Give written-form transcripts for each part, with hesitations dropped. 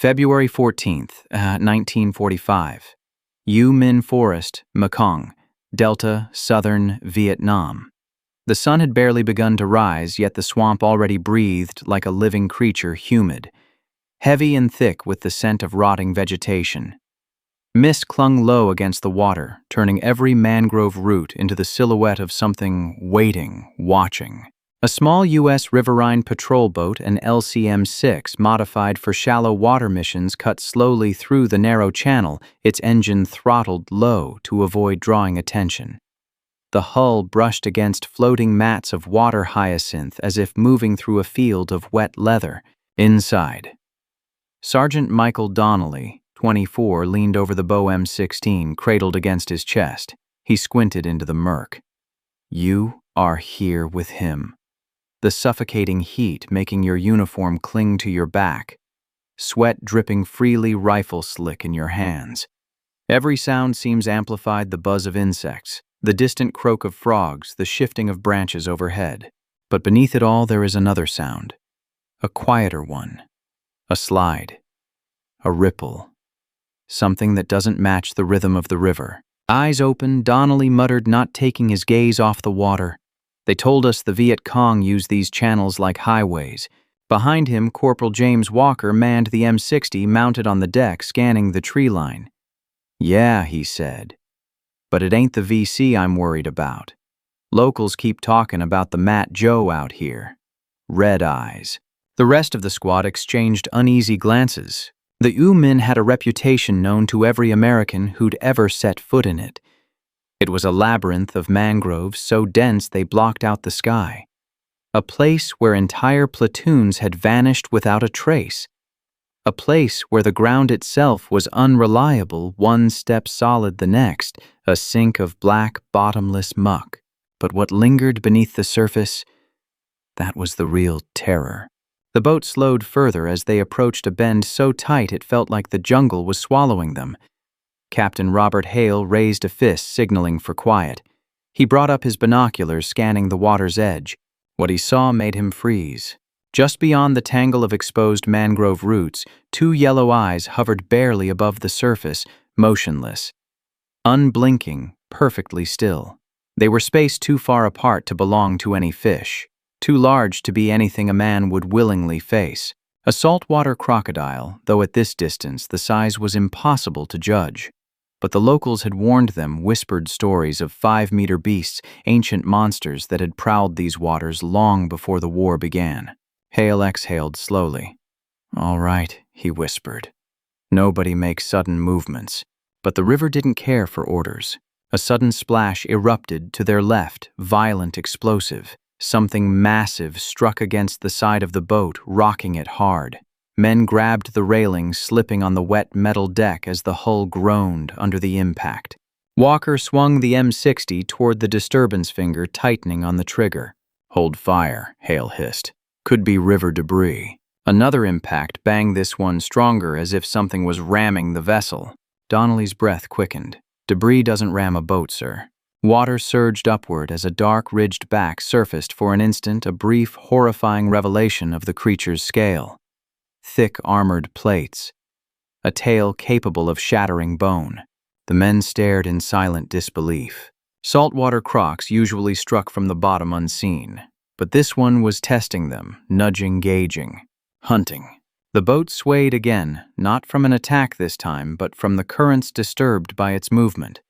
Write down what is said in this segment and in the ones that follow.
February 14th, 1945. Minh Forest, Mekong, Delta, Southern Vietnam. The sun had barely begun to rise, yet the swamp already breathed like a living creature, humid, heavy and thick with the scent of rotting vegetation. Mist clung low against the water, turning every mangrove root into the silhouette of something waiting, watching. A small U.S. Riverine patrol boat, an LCM-6 modified for shallow water missions, cut slowly through the narrow channel, its engine throttled low to avoid drawing attention. The hull brushed against floating mats of water hyacinth as if moving through a field of wet leather. Inside, Sergeant Michael Donnelly, 24, leaned over the bow M16, cradled against his chest. He squinted into the murk. You are here with him. The suffocating heat making your uniform cling to your back. Sweat dripping freely, rifle slick in your hands. Every sound seems amplified, the buzz of insects, the distant croak of frogs, the shifting of branches overhead. But beneath it all there is another sound. A quieter one. A slide. A ripple. Something that doesn't match the rhythm of the river. Eyes open, Donnelly muttered, not taking his gaze off the water. They told us the Viet Cong used these channels like highways. Behind him, Corporal James Walker manned the M60 mounted on the deck, scanning the tree line. Yeah, he said. But it ain't the VC I'm worried about. Locals keep talking about the Matt Joe out here. Red eyes. The rest of the squad exchanged uneasy glances. The Minh had a reputation known to every American who'd ever set foot in it. It was a labyrinth of mangroves so dense they blocked out the sky. A place where entire platoons had vanished without a trace. A place where the ground itself was unreliable, one step solid the next, a sink of black, bottomless muck. But what lingered beneath the surface, that was the real terror. The boat slowed further as they approached a bend so tight it felt like the jungle was swallowing them. Captain Robert Hale raised a fist, signaling for quiet. He brought up his binoculars, scanning the water's edge. What he saw made him freeze. Just beyond the tangle of exposed mangrove roots, two yellow eyes hovered barely above the surface, motionless. Unblinking, perfectly still. They were spaced too far apart to belong to any fish. Too large to be anything a man would willingly face. A saltwater crocodile, though at this distance the size was impossible to judge. But the locals had warned them, whispered stories of 5-meter beasts, ancient monsters that had prowled these waters long before the war began. Hale exhaled slowly. All right, he whispered. Nobody makes sudden movements. But the river didn't care for orders. A sudden splash erupted to their left, violent, explosive. Something massive struck against the side of the boat, rocking it hard. Men grabbed the railing, slipping on the wet metal deck as the hull groaned under the impact. Walker swung the M60 toward the disturbance finger, tightening on the trigger. Hold fire, Hale hissed. Could be river debris. Another impact banged this one stronger, as if something was ramming the vessel. Donnelly's breath quickened. Debris doesn't ram a boat, sir. Water surged upward as a dark, ridged back surfaced for an instant, a brief, horrifying revelation of the creature's scale. Thick armored plates. A tail capable of shattering bone. The men stared in silent disbelief. Saltwater crocs usually struck from the bottom unseen, but this one was testing them, nudging, gauging, hunting. The boat swayed again, not from an attack this time, but from the currents disturbed by its movement.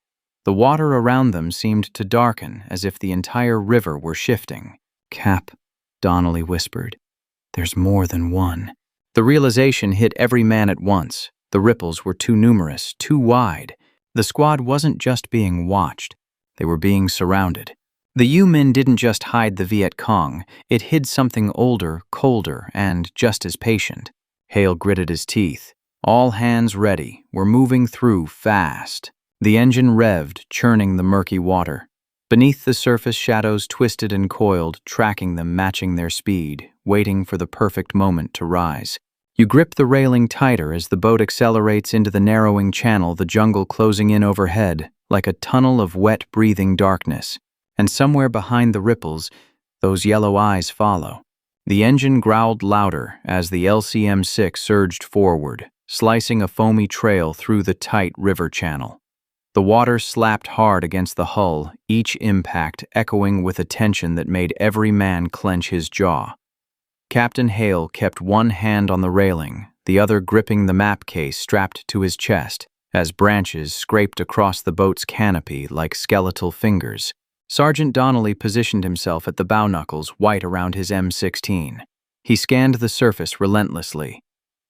The water around them seemed to darken, as if the entire river were shifting. Cap, Donnelly whispered. There's more than one. The realization hit every man at once. The ripples were too numerous, too wide. The squad wasn't just being watched. They were being surrounded. The Minh didn't just hide the Viet Cong. It hid something older, colder, and just as patient. Hale gritted his teeth. All hands ready. We're moving through fast. The engine revved, churning the murky water. Beneath the surface, shadows twisted and coiled, tracking them, matching their speed, waiting for the perfect moment to rise. You grip the railing tighter as the boat accelerates into the narrowing channel, the jungle closing in overhead, like a tunnel of wet, breathing darkness. And somewhere behind the ripples, those yellow eyes follow. The engine growled louder as the LCM-6 surged forward, slicing a foamy trail through the tight river channel. The water slapped hard against the hull, each impact echoing with a tension that made every man clench his jaw. Captain Hale kept one hand on the railing, the other gripping the map case strapped to his chest, as branches scraped across the boat's canopy like skeletal fingers. Sergeant Donnelly positioned himself at the bow knuckles, white around his M16. He scanned the surface relentlessly.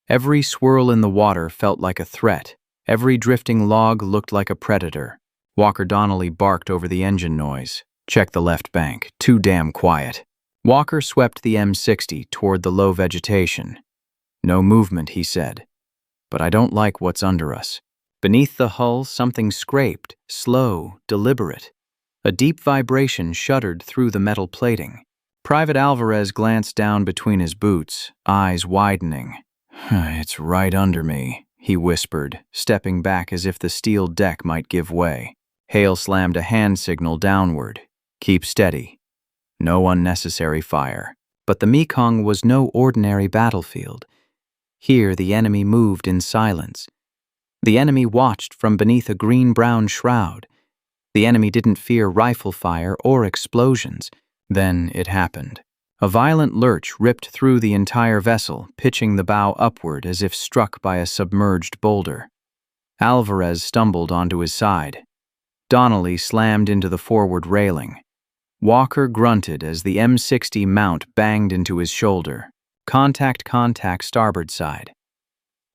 Every swirl in the water felt like a threat. Every drifting log looked like a predator. Walker Donnelly barked over the engine noise. "Check the left bank. Too damn quiet." Walker swept the M60 toward the low vegetation. "No movement," he said. "But I don't like what's under us." Beneath the hull, something scraped, slow, deliberate. A deep vibration shuddered through the metal plating. Private Alvarez glanced down between his boots, eyes widening. "It's right under me," he whispered, stepping back as if the steel deck might give way. Hale slammed a hand signal downward. "Keep steady. No unnecessary fire." But the Mekong was no ordinary battlefield. Here the enemy moved in silence. The enemy watched from beneath a green-brown shroud. The enemy didn't fear rifle fire or explosions. Then it happened. A violent lurch ripped through the entire vessel, pitching the bow upward as if struck by a submerged boulder. Alvarez stumbled onto his side. Donnelly slammed into the forward railing. Walker grunted as the M60 mount banged into his shoulder. "Contact, contact, starboard side."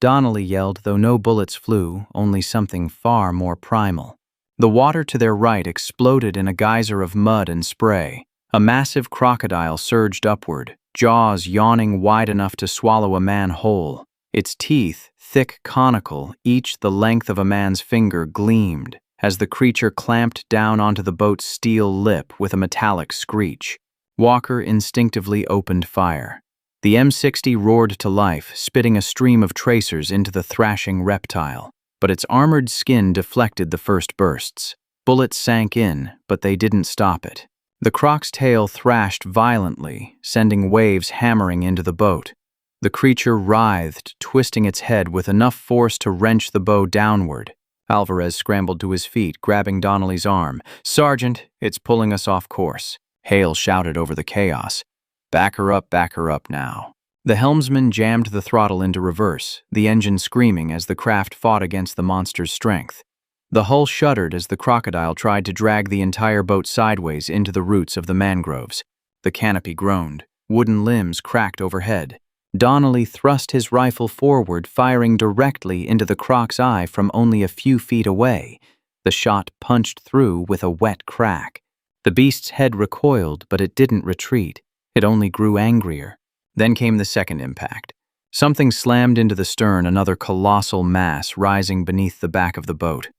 Donnelly yelled, though no bullets flew, only something far more primal. The water to their right exploded in a geyser of mud and spray. A massive crocodile surged upward, jaws yawning wide enough to swallow a man whole. Its teeth, thick, conical, each the length of a man's finger, gleamed as the creature clamped down onto the boat's steel lip with a metallic screech. Walker instinctively opened fire. The M60 roared to life, spitting a stream of tracers into the thrashing reptile. But its armored skin deflected the first bursts. Bullets sank in, but they didn't stop it. The croc's tail thrashed violently, sending waves hammering into the boat. The creature writhed, twisting its head with enough force to wrench the bow downward. Alvarez scrambled to his feet, grabbing Donnelly's arm. "Sergeant, it's pulling us off course." Hale shouted over the chaos. Back her up now." The helmsman jammed the throttle into reverse, the engine screaming as the craft fought against the monster's strength. The hull shuddered as the crocodile tried to drag the entire boat sideways into the roots of the mangroves. The canopy groaned. Wooden limbs cracked overhead. Donnelly thrust his rifle forward, firing directly into the croc's eye from only a few feet away. The shot punched through with a wet crack. The beast's head recoiled, but it didn't retreat. It only grew angrier. Then came the second impact. Something slammed into the stern, another colossal mass rising beneath the back of the boat.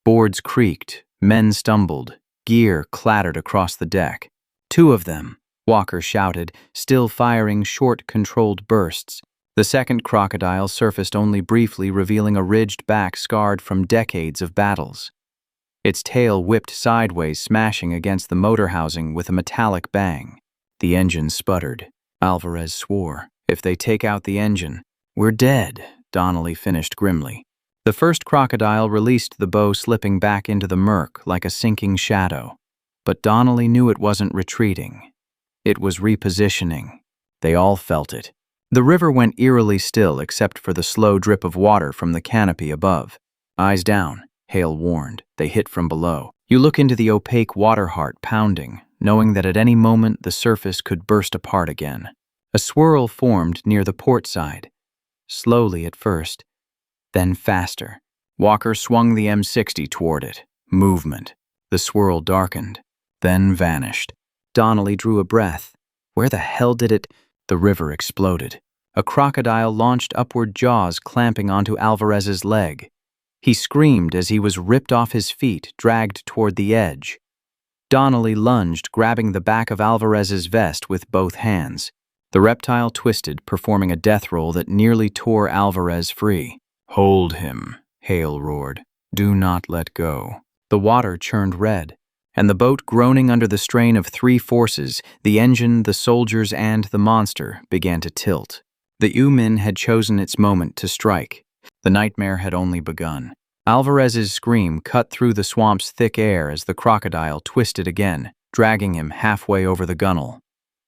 Boards creaked, men stumbled, gear clattered across the deck. "Two of them," Walker shouted, still firing short, controlled bursts. The second crocodile surfaced only briefly, revealing a ridged back scarred from decades of battles. Its tail whipped sideways, smashing against the motor housing with a metallic bang. The engine sputtered. Alvarez swore. "If they take out the engine, we're dead," Donnelly finished grimly. The first crocodile released the bow, slipping back into the murk like a sinking shadow. But Donnelly knew it wasn't retreating. It was repositioning. They all felt it. The river went eerily still except for the slow drip of water from the canopy above. "Eyes down," Hale warned. They hit from below. You look into the opaque water heart pounding, knowing that at any moment the surface could burst apart again. A swirl formed near the port side. Slowly at first, then faster. Walker swung the M60 toward it. Movement. The swirl darkened, then vanished. Donnelly drew a breath. Where the hell did it? The river exploded. A crocodile launched upward, jaws clamping onto Alvarez's leg. He screamed as he was ripped off his feet, dragged toward the edge. Donnelly lunged, grabbing the back of Alvarez's vest with both hands. The reptile twisted, performing a death roll that nearly tore Alvarez free. "Hold him," Hale roared. "Do not let go." The water churned red, and the boat, groaning under the strain of three forces, the engine, the soldiers, and the monster, began to tilt. The Minh had chosen its moment to strike. The nightmare had only begun. Alvarez's scream cut through the swamp's thick air as the crocodile twisted again, dragging him halfway over the gunwale.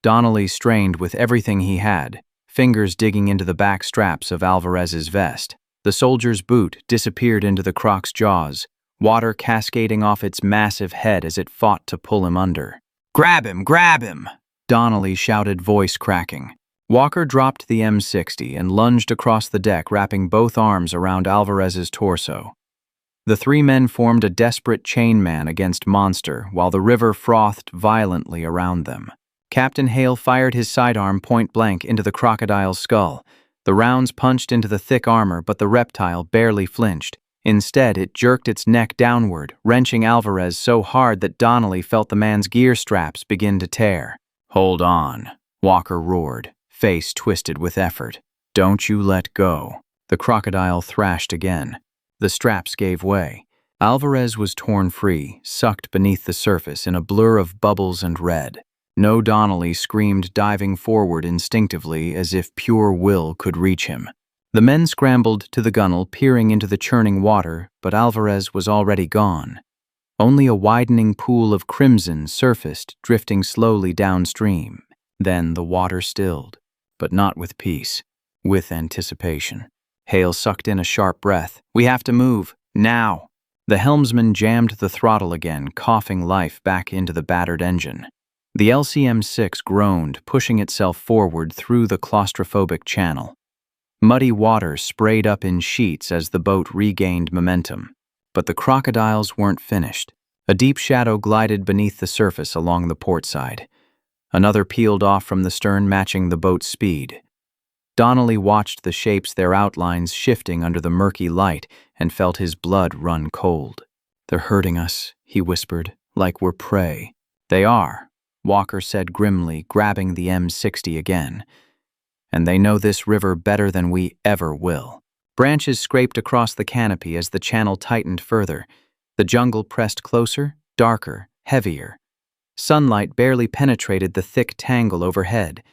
Donnelly strained with everything he had, fingers digging into the back straps of Alvarez's vest. The soldier's boot disappeared into the croc's jaws, water cascading off its massive head as it fought to pull him under. "Grab him! Grab him!" Donnelly shouted, voice cracking. Walker dropped the M60 and lunged across the deck, wrapping both arms around Alvarez's torso. The three men formed a desperate chain man against Monster while the river frothed violently around them. Captain Hale fired his sidearm point-blank into the crocodile's skull. The rounds punched into the thick armor, but the reptile barely flinched. Instead, it jerked its neck downward, wrenching Alvarez so hard that Donnelly felt the man's gear straps begin to tear. "Hold on," Walker roared, face twisted with effort. "Don't you let go." The crocodile thrashed again. The straps gave way. Alvarez was torn free, sucked beneath the surface in a blur of bubbles and red. No, Donnelly screamed, diving forward instinctively as if pure will could reach him. The men scrambled to the gunwale, peering into the churning water, but Alvarez was already gone. Only a widening pool of crimson surfaced, drifting slowly downstream. Then the water stilled, but not with peace, with anticipation. Hale sucked in a sharp breath. "We have to move, now." The helmsman jammed the throttle again, coughing life back into the battered engine. The LCM-6 groaned, pushing itself forward through the claustrophobic channel. Muddy water sprayed up in sheets as the boat regained momentum. But the crocodiles weren't finished. A deep shadow glided beneath the surface along the port side. Another peeled off from the stern, matching the boat's speed. Donnelly watched the shapes, their outlines shifting under the murky light, and felt his blood run cold. "They're hurting us," he whispered, "like we're prey." "They are," Walker said grimly, grabbing the M60 again. "And they know this river better than we ever will." Branches scraped across the canopy as the channel tightened further. The jungle pressed closer, darker, heavier. Sunlight barely penetrated the thick tangle overhead.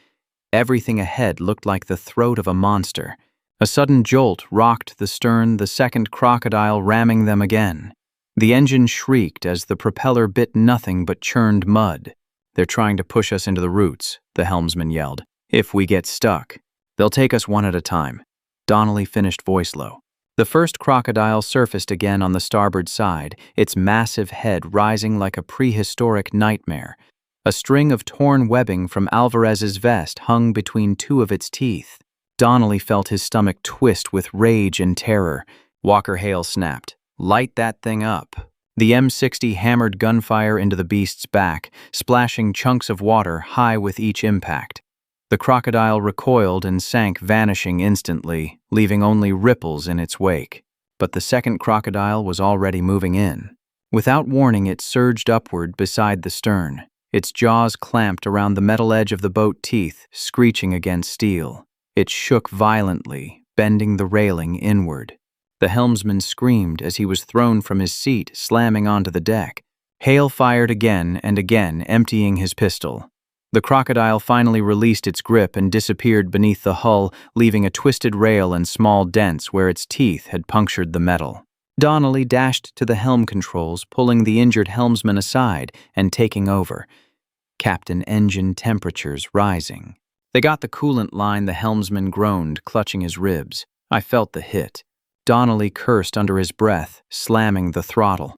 Everything ahead looked like the throat of a monster. A sudden jolt rocked the stern, the second crocodile ramming them again. The engine shrieked as the propeller bit nothing but churned mud. "They're trying to push us into the roots," the helmsman yelled. "If we get stuck, they'll take us one at a time." Donnelly finished, voice low. The first crocodile surfaced again on the starboard side, its massive head rising like a prehistoric nightmare. A string of torn webbing from Alvarez's vest hung between two of its teeth. Donnelly felt his stomach twist with rage and terror. Walker Hale snapped, "Light that thing up." The M60 hammered gunfire into the beast's back, splashing chunks of water high with each impact. The crocodile recoiled and sank, vanishing instantly, leaving only ripples in its wake. But the second crocodile was already moving in. Without warning, it surged upward beside the stern. Its jaws clamped around the metal edge of the boat teeth, screeching against steel. It shook violently, bending the railing inward. The helmsman screamed as he was thrown from his seat, slamming onto the deck. Hale fired again and again, emptying his pistol. The crocodile finally released its grip and disappeared beneath the hull, leaving a twisted rail and small dents where its teeth had punctured the metal. Donnelly dashed to the helm controls, pulling the injured helmsman aside and taking over. "Captain, engine temperatures rising." "They got the coolant line," the helmsman groaned, clutching his ribs. "I felt the hit." Donnelly cursed under his breath, slamming the throttle.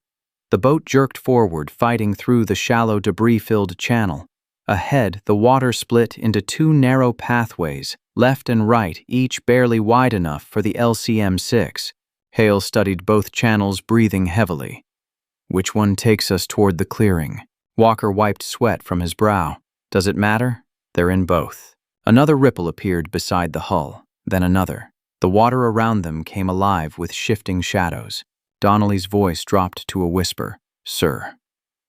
The boat jerked forward, fighting through the shallow, debris-filled channel. Ahead, the water split into two narrow pathways, left and right, each barely wide enough for the LCM-6. Hale studied both channels, breathing heavily. "Which one takes us toward the clearing?" Walker wiped sweat from his brow. "Does it matter? They're in both." Another ripple appeared beside the hull, then another. The water around them came alive with shifting shadows. Donnelly's voice dropped to a whisper. "Sir,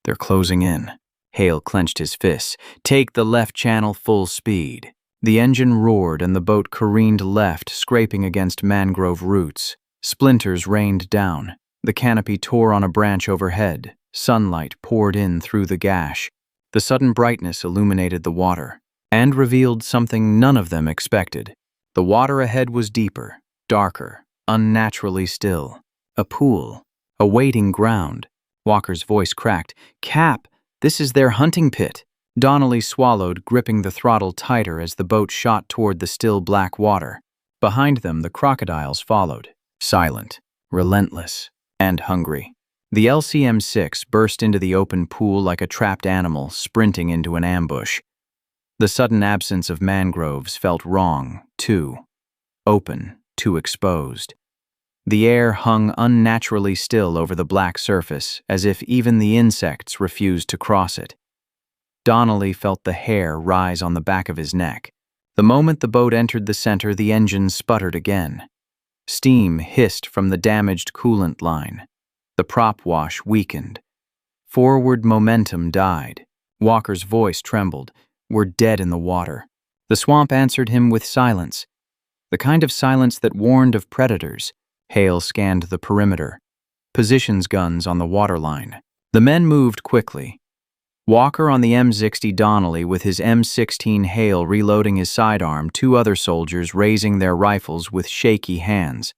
they're closing in." Hale clenched his fists. "Take the left channel full speed." The engine roared and the boat careened left, scraping against mangrove roots. Splinters rained down. The canopy tore on a branch overhead. Sunlight poured in through the gash. The sudden brightness illuminated the water and revealed something none of them expected. The water ahead was deeper, darker, unnaturally still. A pool. A waiting ground. Walker's voice cracked. "Cap, this is their hunting pit." Donnelly swallowed, gripping the throttle tighter as the boat shot toward the still black water. Behind them, the crocodiles followed, silent, relentless, and hungry. The LCM-6 burst into the open pool like a trapped animal sprinting into an ambush. The sudden absence of mangroves felt wrong, too. Open, too exposed. The air hung unnaturally still over the black surface, as if even the insects refused to cross it. Donnelly felt the hair rise on the back of his neck. The moment the boat entered the center, the engine sputtered again. Steam hissed from the damaged coolant line. The prop wash weakened. Forward momentum died. Walker's voice trembled. "We're dead in the water." The swamp answered him with silence. The kind of silence that warned of predators. Hale scanned the perimeter. Positions guns on the waterline. The men moved quickly. Walker on the M60, Donnelly with his M16, Hale reloading his sidearm, two other soldiers raising their rifles with shaky hands.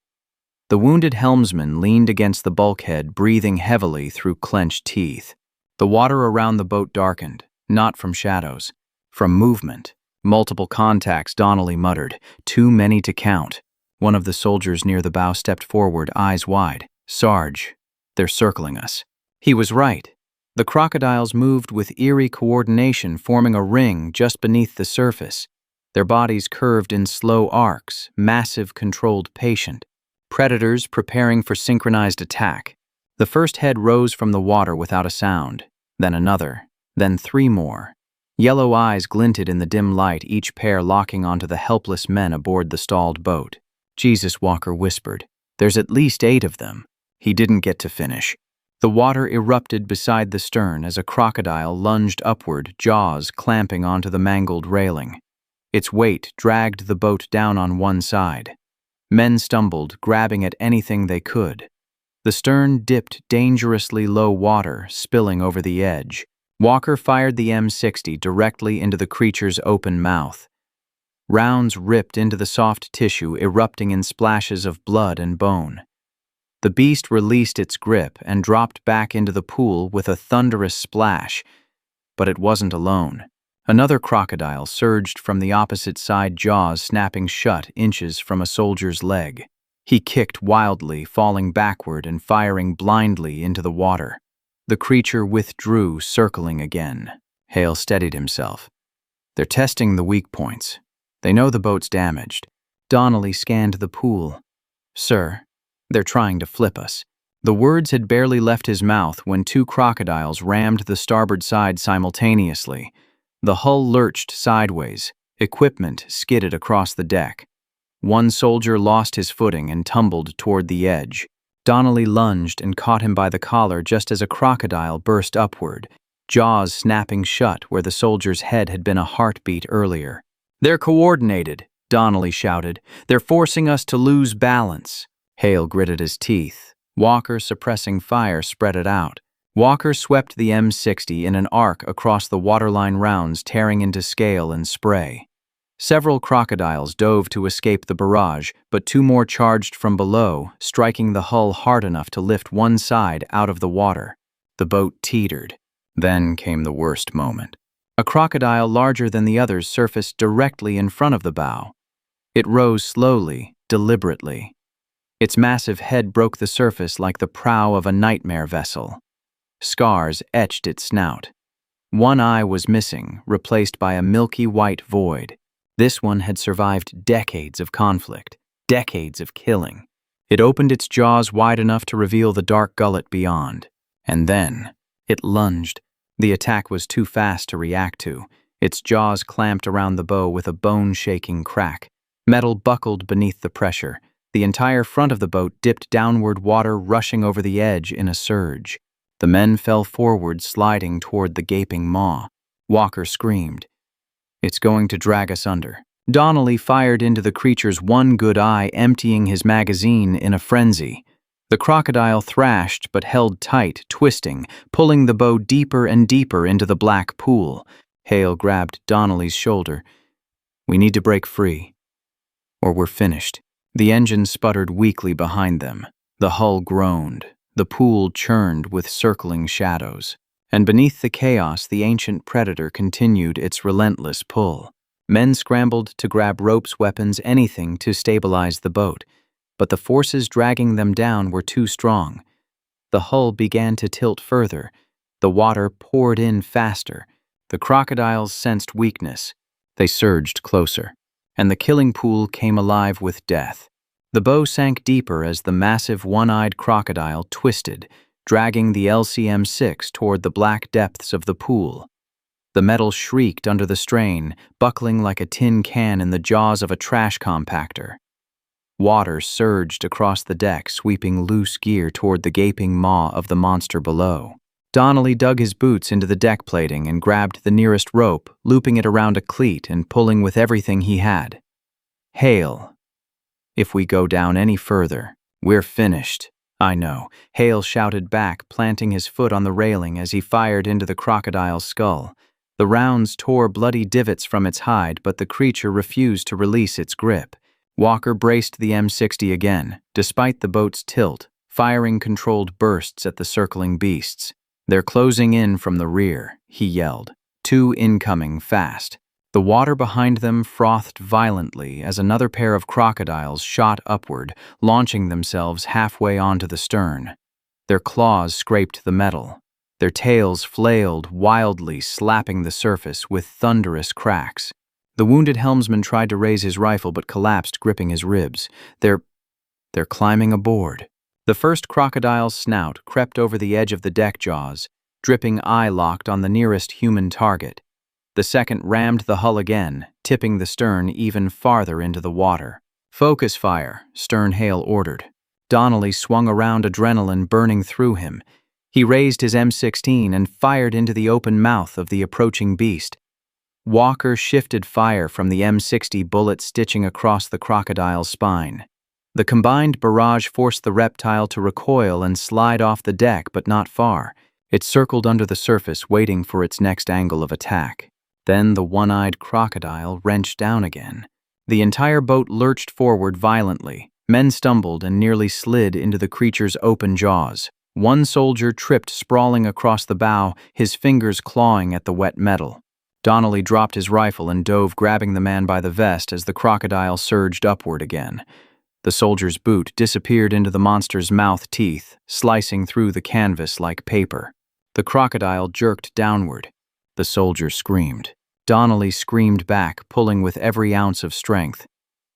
The wounded helmsman leaned against the bulkhead, breathing heavily through clenched teeth. The water around the boat darkened, not from shadows, from movement. Multiple contacts, Donnelly muttered. "Too many to count." One of the soldiers near the bow stepped forward, eyes wide. "Sarge, they're circling us." He was right. The crocodiles moved with eerie coordination, forming a ring just beneath the surface. Their bodies curved in slow arcs, massive, controlled, patient. Predators preparing for synchronized attack. The first head rose from the water without a sound, then another, then three more. Yellow eyes glinted in the dim light, each pair locking onto the helpless men aboard the stalled boat. "Jesus," Walker whispered. "There's at least 8 of them." He didn't get to finish. The water erupted beside the stern as a crocodile lunged upward, jaws clamping onto the mangled railing. Its weight dragged the boat down on one side. Men stumbled, grabbing at anything they could. The stern dipped dangerously low water, spilling over the edge. Walker fired the M60 directly into the creature's open mouth. Rounds ripped into the soft tissue, erupting in splashes of blood and bone. The beast released its grip and dropped back into the pool with a thunderous splash. But it wasn't alone. Another crocodile surged from the opposite side, jaws snapping shut inches from a soldier's leg. He kicked wildly, falling backward and firing blindly into the water. The creature withdrew, circling again. Hale steadied himself. "They're testing the weak points. They know the boat's damaged." Donnelly scanned the pool. "Sir, they're trying to flip us." The words had barely left his mouth when 2 crocodiles rammed the starboard side simultaneously. The hull lurched sideways. Equipment skidded across the deck. One soldier lost his footing and tumbled toward the edge. Donnelly lunged and caught him by the collar just as a crocodile burst upward, jaws snapping shut where the soldier's head had been a heartbeat earlier. "They're coordinated," Donnelly shouted. "They're forcing us to lose balance." Hale gritted his teeth. Walker, suppressing fire, spread it out. Walker swept the M60 in an arc across the waterline, rounds tearing into scale and spray. Several crocodiles dove to escape the barrage, but 2 more charged from below, striking the hull hard enough to lift one side out of the water. The boat teetered. Then came the worst moment. A crocodile larger than the others surfaced directly in front of the bow. It rose slowly, deliberately. Its massive head broke the surface like the prow of a nightmare vessel. Scars etched its snout. One eye was missing, replaced by a milky white void. This one had survived decades of conflict, decades of killing. It opened its jaws wide enough to reveal the dark gullet beyond. And then, it lunged. The attack was too fast to react to. Its jaws clamped around the bow with a bone-shaking crack. Metal buckled beneath the pressure. The entire front of the boat dipped downward, water rushing over the edge in a surge. The men fell forward, sliding toward the gaping maw. Walker screamed. "It's going to drag us under." Donnelly fired into the creature's one good eye, emptying his magazine in a frenzy. The crocodile thrashed but held tight, twisting, pulling the bow deeper and deeper into the black pool. Hale grabbed Donnelly's shoulder. "We need to break free, or we're finished." The engine sputtered weakly behind them. The hull groaned. The pool churned with circling shadows. And beneath the chaos, the ancient predator continued its relentless pull. Men scrambled to grab ropes, weapons, anything to stabilize the boat. But the forces dragging them down were too strong. The hull began to tilt further. The water poured in faster. The crocodiles sensed weakness. They surged closer. And the killing pool came alive with death. The bow sank deeper as the massive one-eyed crocodile twisted, dragging the LCM-6 toward the black depths of the pool. The metal shrieked under the strain, buckling like a tin can in the jaws of a trash compactor. Water surged across the deck, sweeping loose gear toward the gaping maw of the monster below. Donnelly dug his boots into the deck plating and grabbed the nearest rope, looping it around a cleat and pulling with everything he had. Hale. If we go down any further, we're finished. I know, Hale shouted back, planting his foot on the railing as he fired into the crocodile's skull. The rounds tore bloody divots from its hide, but the creature refused to release its grip. Walker braced the M60 again, despite the boat's tilt, firing controlled bursts at the circling beasts. They're closing in from the rear, he yelled. 2 incoming fast. The water behind them frothed violently as another pair of crocodiles shot upward, launching themselves halfway onto the stern. Their claws scraped the metal. Their tails flailed wildly, slapping the surface with thunderous cracks. The wounded helmsman tried to raise his rifle but collapsed, gripping his ribs. They're climbing aboard. The first crocodile's snout crept over the edge of the deck jaws, dripping eye-locked on the nearest human target. The second rammed the hull again, tipping the stern even farther into the water. Focus fire, Stern Hale ordered. Donnelly swung around, adrenaline burning through him. He raised his M16 and fired into the open mouth of the approaching beast. Walker shifted fire from the M60 bullet stitching across the crocodile's spine. The combined barrage forced the reptile to recoil and slide off the deck, but not far. It circled under the surface, waiting for its next angle of attack. Then the one-eyed crocodile wrenched down again. The entire boat lurched forward violently. Men stumbled and nearly slid into the creature's open jaws. One soldier tripped sprawling across the bow, his fingers clawing at the wet metal. Donnelly dropped his rifle and dove, grabbing the man by the vest as the crocodile surged upward again. The soldier's boot disappeared into the monster's mouth teeth, slicing through the canvas like paper. The crocodile jerked downward. The soldier screamed. Donnelly screamed back, pulling with every ounce of strength.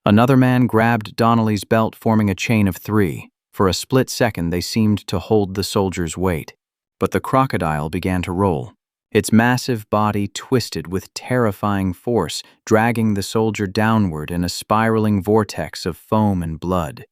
Another man grabbed Donnelly's belt, forming a chain of 3. For a split second, they seemed to hold the soldier's weight. But the crocodile began to roll. Its massive body twisted with terrifying force, dragging the soldier downward in a spiraling vortex of foam and blood.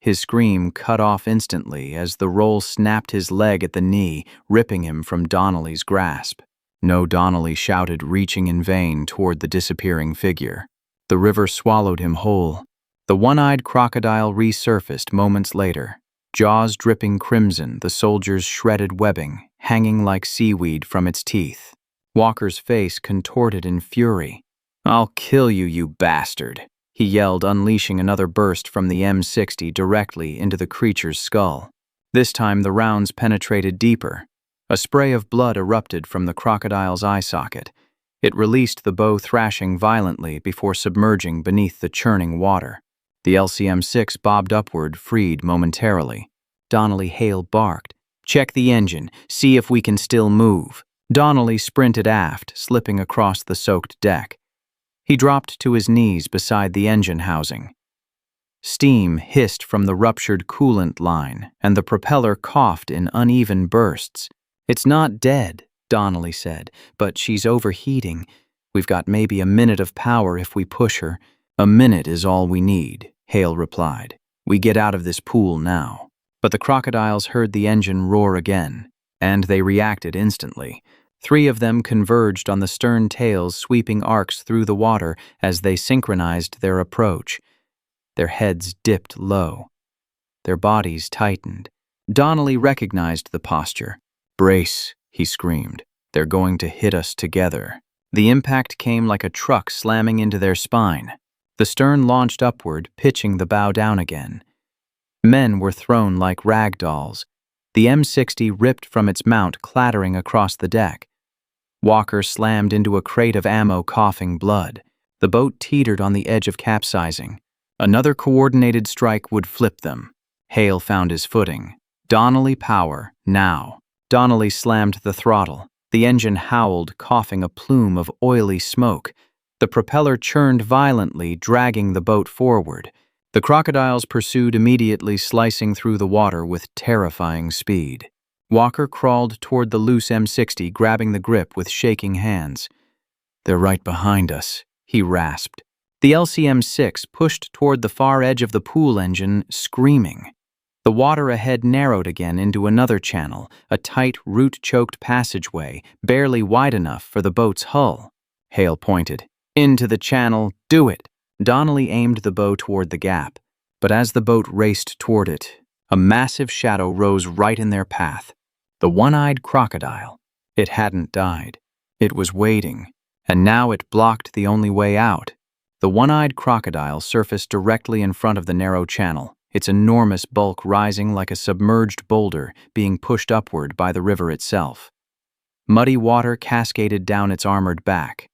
His scream cut off instantly as the roll snapped his leg at the knee, ripping him from Donnelly's grasp. No, Donnelly shouted, reaching in vain toward the disappearing figure. The river swallowed him whole. The one-eyed crocodile resurfaced moments later, jaws dripping crimson, the soldier's shredded webbing hanging like seaweed from its teeth. Walker's face contorted in fury. "I'll kill you, you bastard," he yelled, unleashing another burst from the M60 directly into the creature's skull. This time the rounds penetrated deeper. A spray of blood erupted from the crocodile's eye socket. It released the bow, thrashing violently before submerging beneath the churning water. The LCM-6 bobbed upward, freed momentarily. Donnelly Hale barked, "Check the engine, see if we can still move." Donnelly sprinted aft, slipping across the soaked deck. He dropped to his knees beside the engine housing. Steam hissed from the ruptured coolant line, and the propeller coughed in uneven bursts. "It's not dead," Donnelly said, "but she's overheating. We've got maybe a minute of power if we push her." "A minute is all we need," Hale replied. "We get out of this pool now." But the crocodiles heard the engine roar again, and they reacted instantly. 3 of them converged on the stern tails, sweeping arcs through the water as they synchronized their approach. Their heads dipped low. Their bodies tightened. Donnelly recognized the posture. "Brace," he screamed. "They're going to hit us together." The impact came like a truck slamming into their spine. The stern launched upward, pitching the bow down again. Men were thrown like rag dolls. The M60 ripped from its mount, clattering across the deck. Walker slammed into a crate of ammo, coughing blood. The boat teetered on the edge of capsizing. Another coordinated strike would flip them. Hale found his footing. Donnelly power, now. Donnelly slammed the throttle. The engine howled, coughing a plume of oily smoke. The propeller churned violently, dragging the boat forward. The crocodiles pursued immediately, slicing through the water with terrifying speed. Walker crawled toward the loose M60, grabbing the grip with shaking hands. "They're right behind us," he rasped. The LCM-6 pushed toward the far edge of the pool engine, screaming. The water ahead narrowed again into another channel, a tight, root-choked passageway, barely wide enough for the boat's hull. Hale pointed. "Into the channel, do it!" Donnelly aimed the bow toward the gap, but as the boat raced toward it, a massive shadow rose right in their path. The one-eyed crocodile. It hadn't died. It was waiting, and now it blocked the only way out. The one-eyed crocodile surfaced directly in front of the narrow channel, its enormous bulk rising like a submerged boulder being pushed upward by the river itself. Muddy water cascaded down its armored back.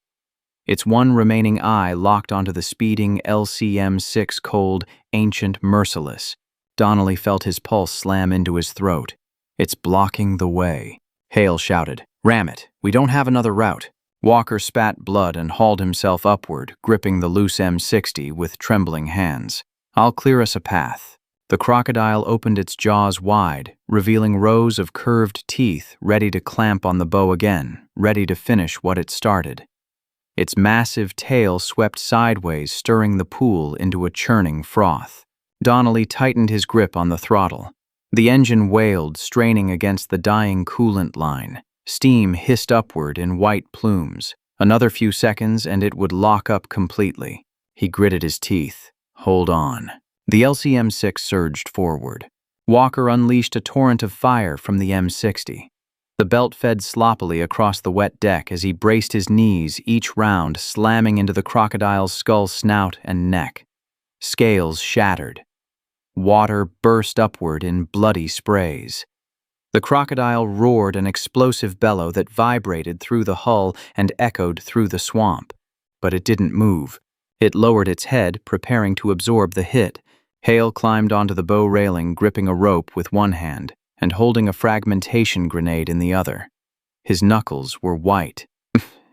Its one remaining eye locked onto the speeding LCM-6, cold, ancient, merciless. Donnelly felt his pulse slam into his throat. "It's blocking the way." Hale shouted, "Ram it, we don't have another route." Walker spat blood and hauled himself upward, gripping the loose M60 with trembling hands. "I'll clear us a path." The crocodile opened its jaws wide, revealing rows of curved teeth ready to clamp on the bow again, ready to finish what it started. Its massive tail swept sideways, stirring the pool into a churning froth. Donnelly tightened his grip on the throttle. The engine wailed, straining against the dying coolant line. Steam hissed upward in white plumes. Another few seconds and it would lock up completely. He gritted his teeth. Hold on. The LCM-6 surged forward. Walker unleashed a torrent of fire from the M60. The belt fed sloppily across the wet deck as he braced his knees, each round slamming into the crocodile's skull, snout, and neck. Scales shattered. Water burst upward in bloody sprays. The crocodile roared an explosive bellow that vibrated through the hull and echoed through the swamp. But it didn't move. It lowered its head, preparing to absorb the hit. Hale climbed onto the bow railing, gripping a rope with one hand and holding a fragmentation grenade in the other. His knuckles were white.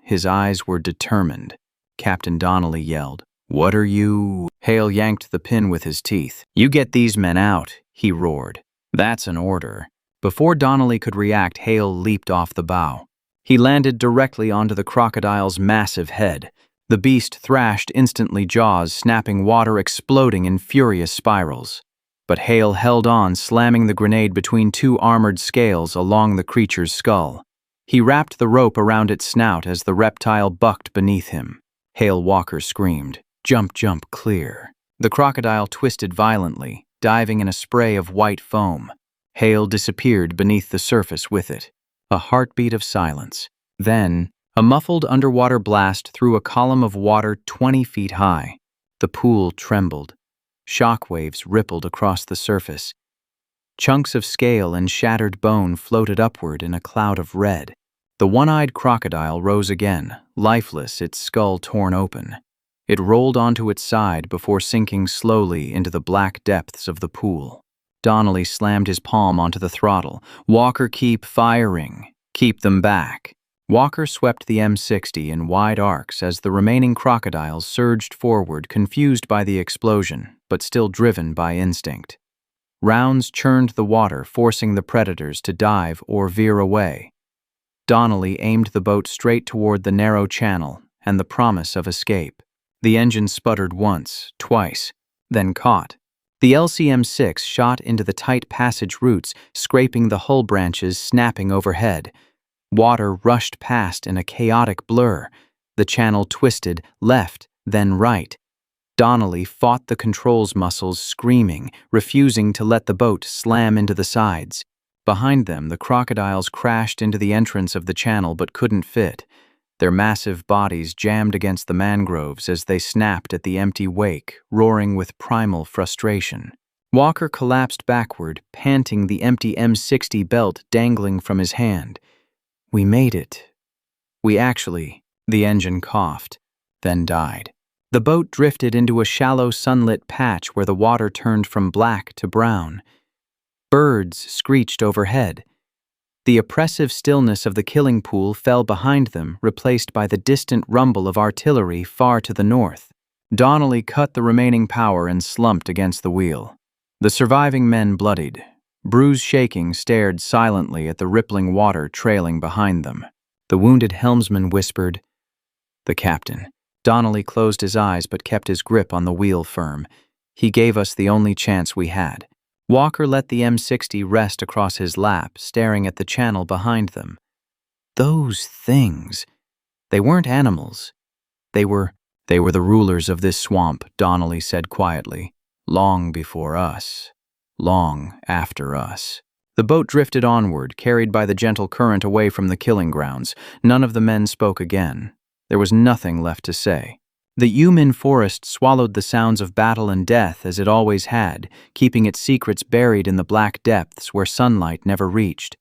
His eyes were determined. Captain Donnelly yelled, "What are you?" Hale yanked the pin with his teeth. "You get these men out," he roared. "That's an order." Before Donnelly could react, Hale leaped off the bow. He landed directly onto the crocodile's massive head. The beast thrashed instantly, jaws snapping, water exploding in furious spirals. But Hale held on, slamming the grenade between two armored scales along the creature's skull. He wrapped the rope around its snout as the reptile bucked beneath him. Hale Walker screamed, "Jump, jump, clear." The crocodile twisted violently, diving in a spray of white foam. Hale disappeared beneath the surface with it. A heartbeat of silence. Then, a muffled underwater blast through a column of water 20 feet high. The pool trembled. Shockwaves rippled across the surface. Chunks of scale and shattered bone floated upward in a cloud of red. The one-eyed crocodile rose again, lifeless, its skull torn open. It rolled onto its side before sinking slowly into the black depths of the pool. Donnelly slammed his palm onto the throttle. "Walker, keep firing. Keep them back." Walker swept the M60 in wide arcs as the remaining crocodiles surged forward, confused by the explosion, but still driven by instinct. Rounds churned the water, forcing the predators to dive or veer away. Donnelly aimed the boat straight toward the narrow channel and the promise of escape. The engine sputtered once, twice, then caught. The LCM-6 shot into the tight passage roots, scraping the hull branches, snapping overhead. Water rushed past in a chaotic blur. The channel twisted, left, then right. Donnelly fought the controls muscles, screaming, refusing to let the boat slam into the sides. Behind them, the crocodiles crashed into the entrance of the channel but couldn't fit. their massive bodies jammed against the mangroves as they snapped at the empty wake, roaring with primal frustration. Walker collapsed backward, panting, the empty M60 belt dangling from his hand. We made it. The engine coughed, then died. The boat drifted into a shallow sunlit patch where the water turned from black to brown. Birds screeched overhead. The oppressive stillness of the killing pool fell behind them, replaced by the distant rumble of artillery far to the north. Donnelly cut the remaining power and slumped against the wheel. The surviving men bloodied. Bruise shaking stared silently at the rippling water trailing behind them. The wounded helmsman whispered, "The captain." Donnelly closed his eyes but kept his grip on the wheel firm. He gave us the only chance we had. Walker let the M60 rest across his lap, staring at the channel behind them. Those things. They weren't animals. They were the rulers of this swamp, Donnelly said quietly. Long before us. Long after us. The boat drifted onward, carried by the gentle current away from the killing grounds. None of the men spoke again. There was nothing left to say. The Yumin forest swallowed the sounds of battle and death as it always had, keeping its secrets buried in the black depths where sunlight never reached.